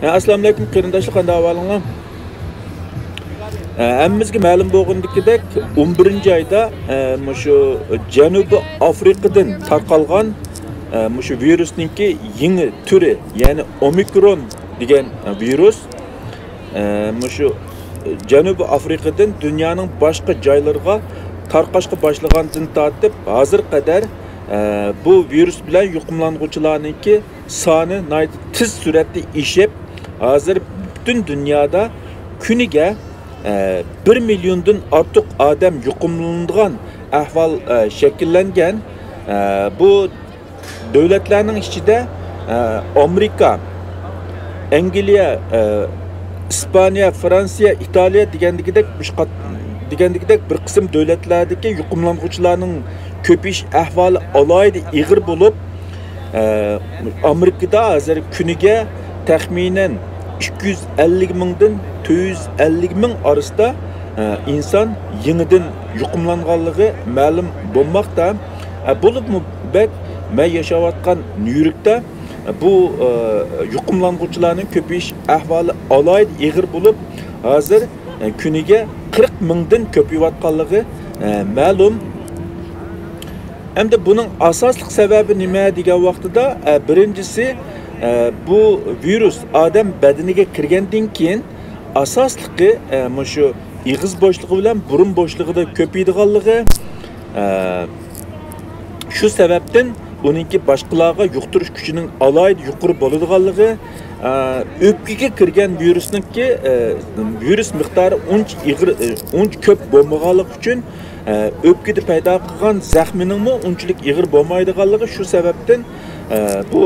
Assalomu alaykum qarindoshlar, qanday ahvolinglar? Hammamizga ma'lum bo'lgandek 11-oyda shu Janubiy Afrikadan tarqalgan shu virusningki yangi turi, ya'ni Omikron degan virus shu Janubiy Afrikadan dunyoning boshqa joylariga tarqashga boshlagandan tortib hozir qadar bu virus bilan yuqumlanuvchilarningki soni tez suratda oshib, hozir butun dunyoda kuniga 1 milyondan ortiq odam yuqumlangan ahvol shakllangan. Bu davlatlarning ichida Amerika, Angliya, İspanya, Fransiya, İtalya degandek bir qism davlatlardagi yuqumlanuvchilarning ko'pish ahvoli alohida ig'ir bo'lib, Amerikada hozir kuniga taxminan 250 mingdan 450 ming orasida inson yangidan yuqumlanganligi ma'lum bo'lmoqda. Bo'libmi men yashayotgan Nyu-Yorkda bu yuqumlanuvchilarning ko'pish ahvoli alohida ig'ir bo'lib, hozir kuniga 40 mingdan ko'payayotganligi ma'lum. Hamda buning asosli sababi nima degan vaqtida, birinchisi bu virus odam badaniga kirgandan keyin asosligi shu ig'iz bo'shligi bilan burun bo'shligida ko'paydiganligi, shu sababdan uningki boshqalarga yuqtirish kuchining alohida yuqori bo'ladiganligi, o'pkaga kirgan virusningki virus miqdori uncha ko'p bo'lmaganligi uchun o'pkada paydo qilgan zaxminingmi unchalik ig'ir bo'lmaydiganligi, shu sababdan bu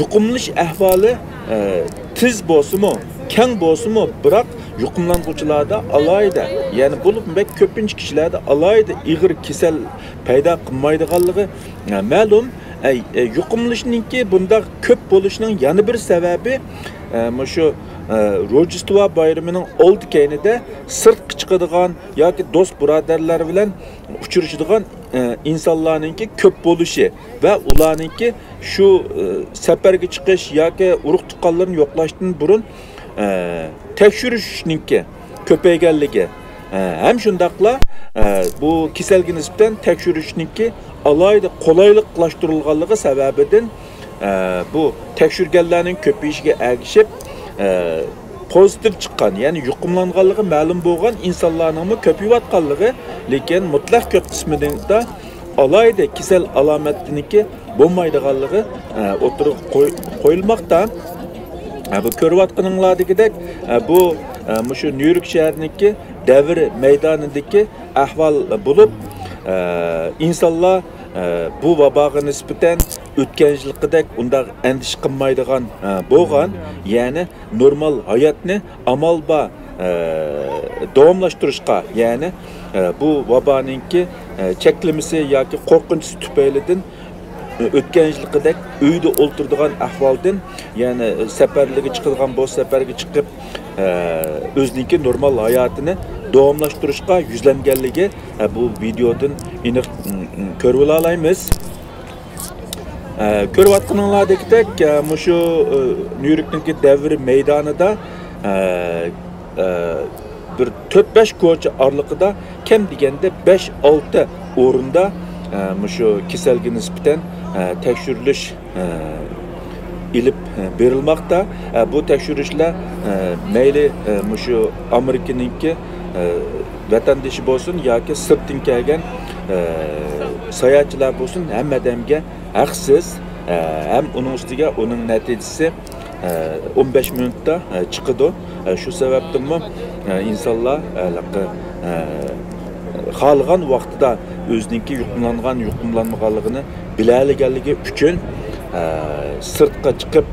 yuqumlanish ahvoli tez bo'lsa-mu, keng bo'lsa-mu, biroq yuqumlanuvchilarda alohida, ya'ni bo'lib ko'pincha kishilarda alohida ig'ir kasal paydo qilmaydiganligi ma'lum. Yuqumlanishninki bunda ko'p bo'lishining yana bir sababi shu Rojdestvo bayramining oldi keyinida sirtqa chiqadigan yoki do'st birodarlar bilan uchrashadigan insonlarningki ko'p bo'lishi va ularningki shu safarga chiqish yoki urug' tuqqanlarni yo'qlashdan burun tekshirishninki ko'payganligi, ham shundaqla bu kasalga nisbatan tekshirishninki alohida qulayliqlashtirilganligi sababidan bu tekshirganlarning ko'payishiga ergishib pozitiv chiqqan, ya'ni yuqumlanganligi ma'lum bo'lgan insonlarning ko'payayotganligi, lekin mutlaq ko'p qismida alohida kasal alomatniki bo'lmaydiganligi o'tirib qo'yilmoqda. Bu ko'rayotganinglardagidek bu shu Nyu-York shahriniki davr maydonidagi ahvol bo'lib, insonlar bu vaboga nisbatan o'tgan yilqidek undaq andish qilmaydigan bo'lgan, ya'ni normal hayotni amalba davomlashtirishga, ya'ni bu vaboninki cheklamasi yoki qo'rqinchi tufaylidan o'tgan yilqidek uyda o'ltiradigan ahvoldan, ya'ni safarlarga chiqadigan bo'lsa safarga chiqib o'ziniki normal hayotini davomlashtirishga yuzlanganligi bu videodan aniq ko'rib olamiz. Ko'rayotganinglardek shu Nyu-Yorkdagi davr maydonida bir 4-5 ko'cha oralig'ida kam deganda 5-6 o'rinda shu kasalga nisbatan tekshirilish ilib berilmoqda. Bu tekshirishlar mayli shu Amerikaningki vatandoshi bo'lsin yoki sirtdan kelgan sayohatchilar bo'lsin, hammadamga haqsiz, ham uning ustiga uning natijasi 15 minutda chiqadi. Shu sababdan insonlar xohlagan vaqtida o'zininki yuqumlangan yuqumlanmaganligini bilaliganligi uchun sirtqa chiqib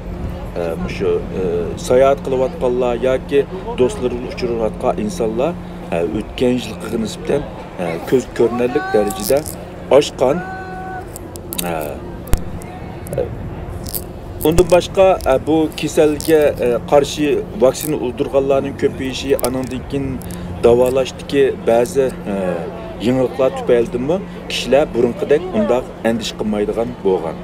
shu sayohat qilayotganlar yoki do'stlarini uchrayotgan insonlar o'tgan yilga nisbatan ko'z ko'rinarlik darajada oshgan. Undan boshqa bu kasalga qarshi vaksina uldurganlarning ko'payishi, anandan keyin davolashdagi ba'zi yangiliklar tufaylidanmi kishilar burunqidek undaq andish qilmaydigan bo'lgan.